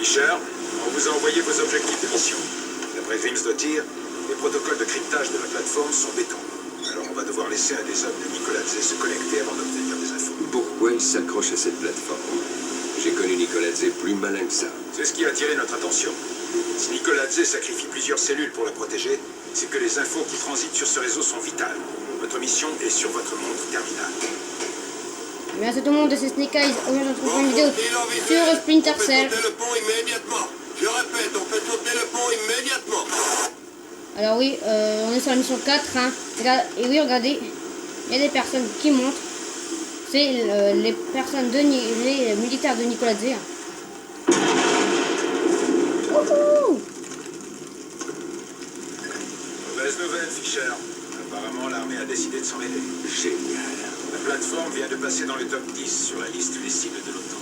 Fisher, on vous a envoyé vos objectifs de mission. D'après Grimsdottir, les protocoles de cryptage de la plateforme sont béton. Alors on va devoir laisser un des hommes de Nicoladze se connecter avant d'obtenir des infos. Pourquoi il s'accroche à cette plateforme? J'ai connu Nicoladze plus malin que ça. C'est ce qui a attiré notre attention. Si Nicoladze sacrifie plusieurs cellules pour la protéger, c'est que les infos qui transitent sur ce réseau sont vitales. Votre mission est sur votre montre terminale. Merci à tout le monde, c'est Snake Eyes. Aujourd'hui, on se retrouve pour une vidéo sur Splinter Cell. On fait sauter le pont immédiatement. Je répète, on fait sauter le pont immédiatement. Alors oui, on est sur la mission 4. Hein. Et oui, regardez, il y a des personnes qui montent. C'est les personnes les militaires de Nicoladze. Mauvaise nouvelle, Fisher. Apparemment, l'armée a décidé de s'en mêler. Génial. La plateforme vient de passer dans le top 10 sur la liste des cibles de l'OTAN.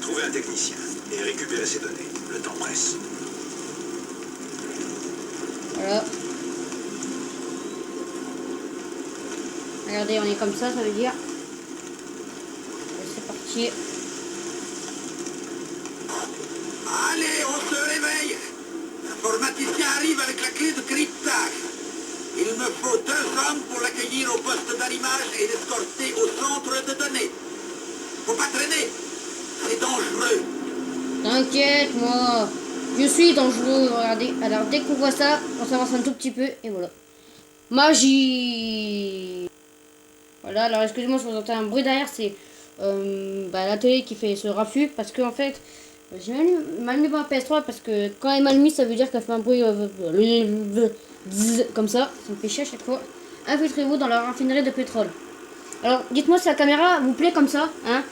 Trouvez un technicien et récupérez ses données. Le temps presse. Voilà. Regardez, on est comme ça veut dire. C'est parti. Allez, on se réveille. L'informaticien arrive avec la clé de cryptage. Il me faut 2 hommes pour l'accueillir au poste d'allumage et l'escorter au centre de données. Faut pas traîner. C'est dangereux. T'inquiète, moi. Je suis dangereux, regardez. Alors, dès qu'on voit ça, on s'avance un tout petit peu. Et voilà. Magie. Voilà, alors excusez-moi si vous entendez un bruit derrière. C'est la télé qui fait ce raffut. Parce que en fait, j'ai mal mis ma PS3. Parce que quand elle est mal mise, ça veut dire qu'elle fait un bruit comme ça. Ça me fait chier à chaque fois. Infiltrez-vous dans la raffinerie de pétrole. Alors, dites-moi si la caméra vous plaît comme ça. Hein.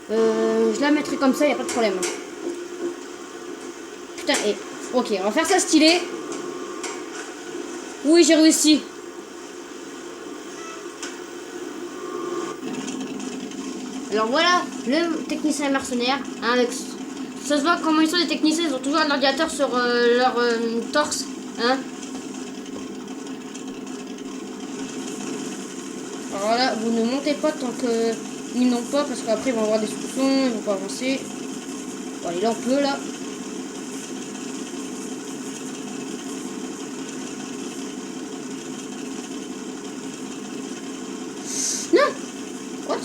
Je la mettrai comme ça, il n'y a pas de problème. Putain, et... Ok, on va faire ça stylé. Oui, j'ai réussi. Alors voilà, le technicien mercenaire. Hein, avec... Ça se voit comment ils sont les techniciens, ils ont toujours un ordinateur sur leur torse. Hein. Alors voilà, vous ne montez pas tant que ils n'ont pas, parce qu'après ils vont avoir des soupçons, ils vont pas avancer. Bon, allez, là on peut là. Non. What?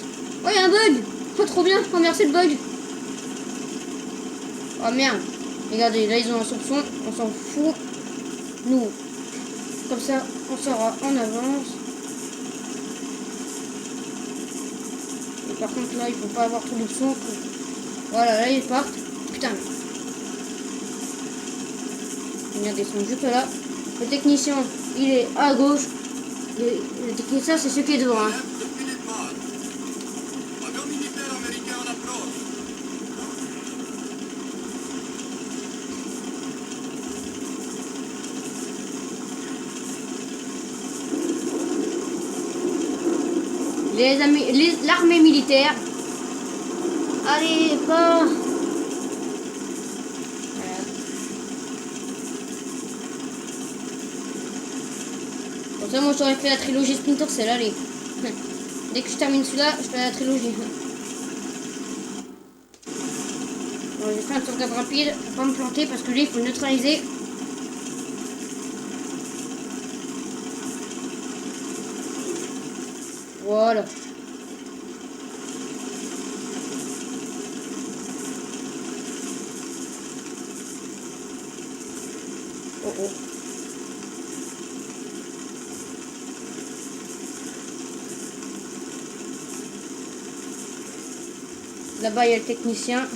Oh, il y a un bug. Oh, trop bien. Oh, merci le bug. Oh merde. Regardez, là ils ont un soupçon, on s'en fout. Nous, comme ça, on sera en avance. Et par contre là, il faut pas avoir trop de son. Voilà, là ils partent. Putain. Regardez, ils sont juste là. Le technicien, il est à gauche. Le technicien, c'est celui qui est devant. Hein. L'armée militaire. Allez, pas. Voilà. Pour ça, moi j'aurais fait la trilogie Splinter Cell, allez. Dès que je termine celui-là, je fais la trilogie. Bon, j'ai fait un sauvegarde rapide pour pas me planter parce que lui il faut le neutraliser. Voilà. Oh oh. Là-bas, il y a le technicien.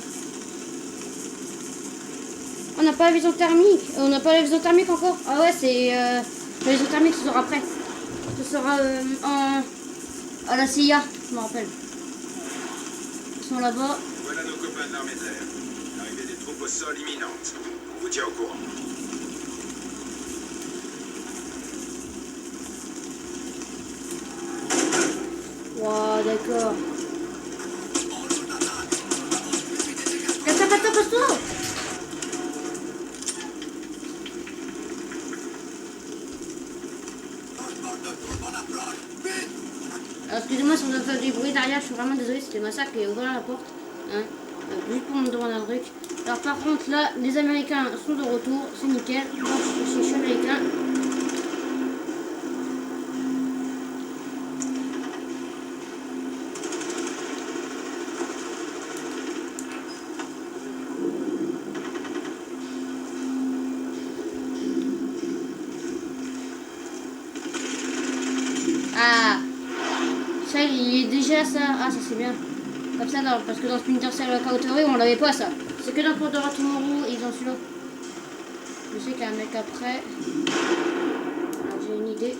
On n'a pas la vision thermique. On n'a pas la vision thermique encore. Ah ouais, c'est... la vision thermique, ce sera après. Ce sera à la CIA, je me rappelle. Ils sont là-bas. Voilà nos copains de l'armée de l'air. L'arrivée des troupes au sol imminente. On vous tient au courant. Wow, d'accord. Passe-toi. Alors, excusez-moi si on entend du bruit derrière, je suis vraiment désolé, c'était ma sac qui est ouvert la porte. Hein. Juste pour me demander un truc. Alors par contre là, les Américains sont de retour, c'est nickel. Donc je suis américain. Ah, ça il est déjà ça. Ah, ça c'est bien. Comme ça, non, parce que dans Splinter Cell Cautery, on l'avait pas ça. C'est que dans Portera Tomorrow, ils ont celui-là. Je sais qu'il y a un mec après. Alors j'ai une idée.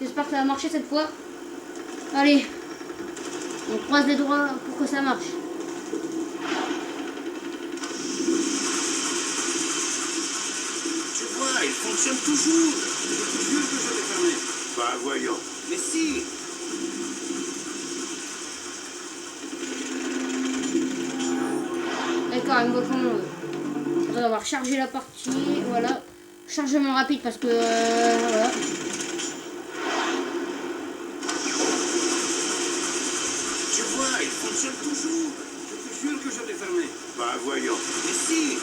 J'espère que ça va marcher cette fois. Allez. On croise les doigts pour que ça marche. Tu vois, il fonctionne toujours. Je te jure que je l'ai fermé. Bah, voyons. Mais si. D'accord, il me répond. On va devoir charger la partie. Voilà. Chargement rapide parce que. Voilà. Tu vois, il fonctionne toujours. Je te jure que je l'ai fermé. Bah, voyons. Mais si.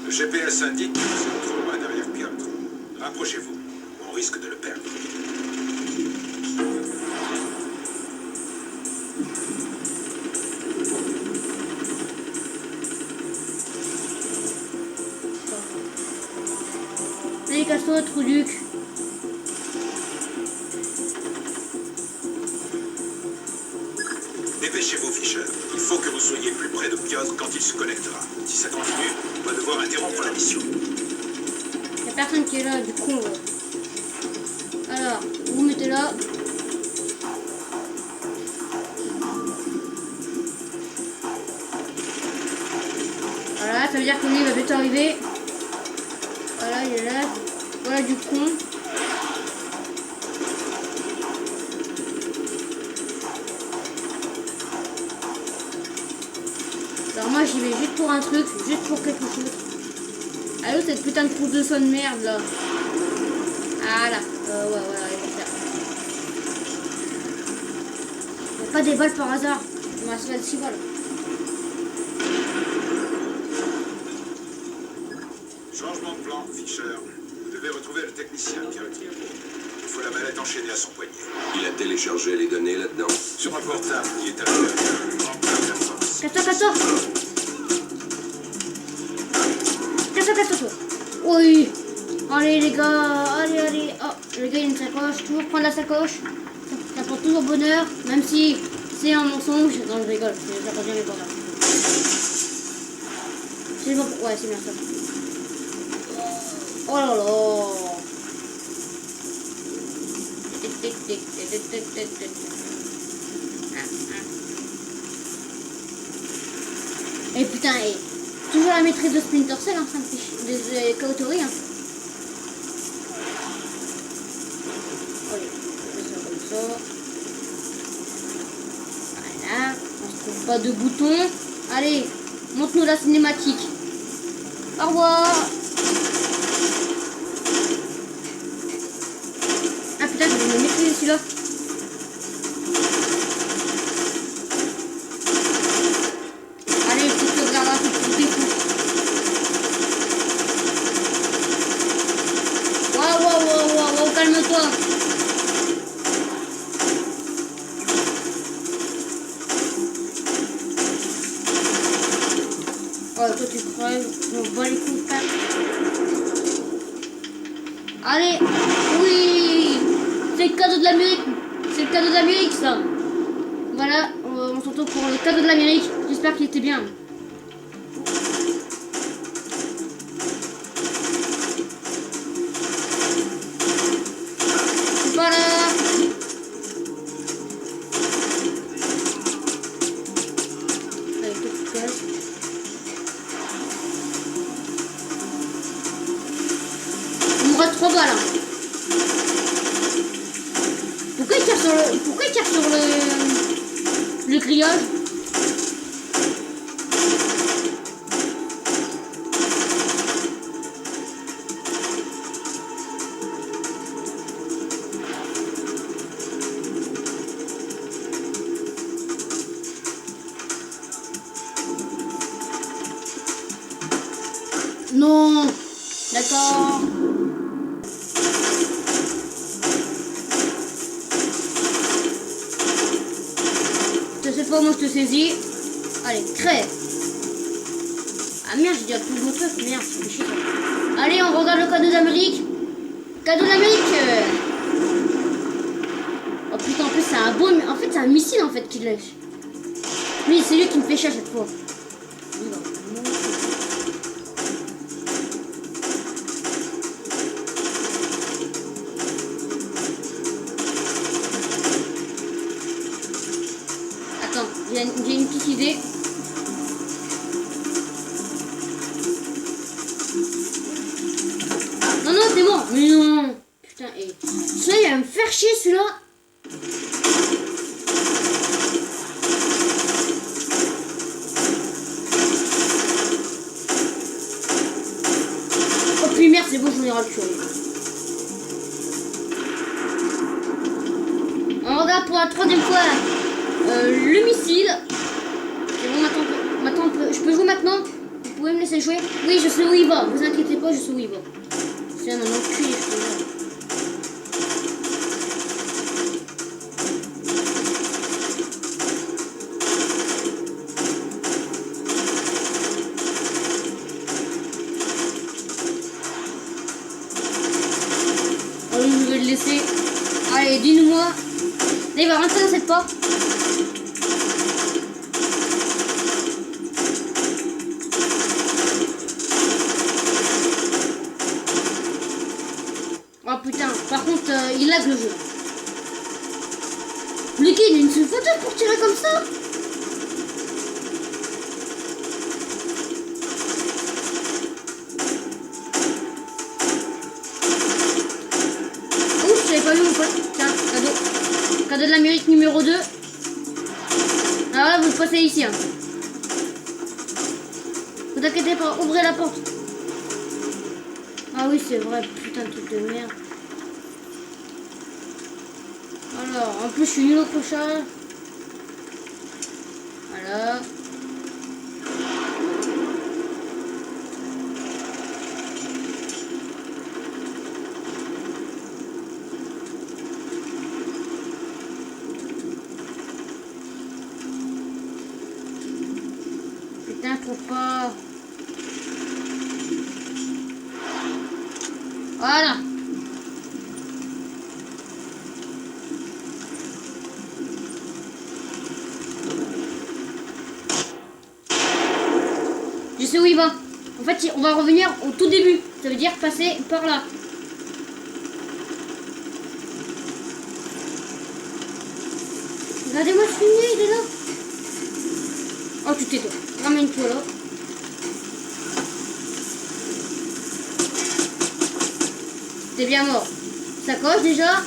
Le GPS indique que vous êtes trop loin derrière Piotr. Rapprochez-vous, on risque de le perdre. Allez, casse-toi, Truduc. Dépêchez-vous, Fischer. Il faut que vous soyez plus près de Piotr quand il se connectera. Si ça continue, on va devoir interrompre la mission. Il y a personne qui est là, du coup. Alors, vous mettez là. Voilà, ça veut dire que lui il va bientôt arriver. Voilà, il est là. Voilà du con. Alors moi j'y vais juste pour un truc, juste pour quelque chose. Allô, cette putain de trousse de son de merde là. Voilà. Ouais, voilà, il va faire. Il n'y a pas des balles par hasard. Il m'a fait 6 balles. Changement de plan, Fischer. Vous devez retrouver le technicien, Piotr. Il faut la mallette enchaînée à son poignet. Il a téléchargé les données là-dedans. Sur un portable qui est à l'intérieur, en pleine performance. Casse-toi, casse-toi. Casse-toi, casse-toi. Oui. Allez les gars, allez, allez. Oh, le gars il a une sacoche, toujours prendre la sacoche. Ça porte toujours bonheur, même si c'est un mensonge. Non, je rigole, ça porte jamais bonheur. C'est bon, ouais, c'est bien ça. Oh là là. Et putain, et toujours la maîtrise de Splinter Cell, hein, ça me fait chier. De Cautery, hein. Allez, on fait ça comme ça. Voilà, on se trouve pas de boutons. Allez, montre-nous la cinématique. Au revoir. Ah putain, je vais me maîtriser celui-là. Allez, petite sauvegarde rapide, tout est fou. Waouh, calme-toi. Oh, toi tu crèves, on va les coups de patte. Allez, oui, c'est le cadeau de l'Amérique, c'est le cadeau de l'Amérique ça. Voilà, on se retrouve pour le cadeau de l'Amérique, j'espère qu'il était bien. Voilà. Allez, petite casse. Il me reste 3 balles. Hein. Pourquoi il tire sur le... Pourquoi il tire sur le grillage? Non. D'accord. Cette fois, moi, je te saisis. Allez, crève. Ah merde, j'ai dit à tout le truc. Merde, c'est chiant. Allez, on regarde le cadeau d'Amérique. Cadeau d'Amérique. Oh putain, en plus, c'est un bon... En fait, c'est un missile, en fait, qu'il lâche. Lui, c'est lui qui me fait chier à chaque fois. Attends, j'ai une petite idée. Non, non, c'est bon. Mais non. Putain, et... celui-là, il va me faire chier, celui-là. Oh, puis merde, c'est bon, j'en ai ras le cul. On regarde pour la troisième fois le missile. C'est bon, maintenant je peux jouer maintenant. Vous pouvez me laisser jouer? Oui, je sais où il va. Vous inquiétez pas, je sais où il va. C'est un enculé, je te jure. Allez, je vais le laisser. Allez, dis-nous-moi. Là, il va rentrer dans cette porte. Oh putain, par contre, il lag le jeu. Le gars, il a une seule photo pour tirer comme ça. Ouh, je l'avais pas vu mon pote. Tiens, cadeau. Cadeau de l'Amérique numéro 2. Alors là, vous le passez ici. Hein. Vous inquiétez pas, ouvrez la porte. Ah oui, c'est vrai, putain de truc de merde. Alors, en plus, je suis nul au crochet. Voilà. Putain, pourquoi? Voilà. Je sais où il va. En fait, on va revenir au tout début. Ça veut dire passer par là. Regardez-moi ce fumier, il est là. Oh, tu tais-toi. Ramène-toi là. T'es bien mort. Ça coche déjà.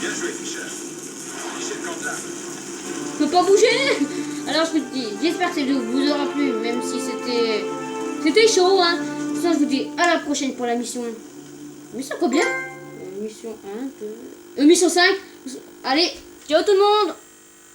Bien joué, Fischer. Fischer le camp là. Je peux pas bouger. Alors je vous dis, j'espère que cette vidéo vous aura plu, même si c'était chaud, hein. De toute façon, je vous dis à la prochaine pour la mission. Mission combien? Mission 1, 2... mission 5. Allez, ciao tout le monde.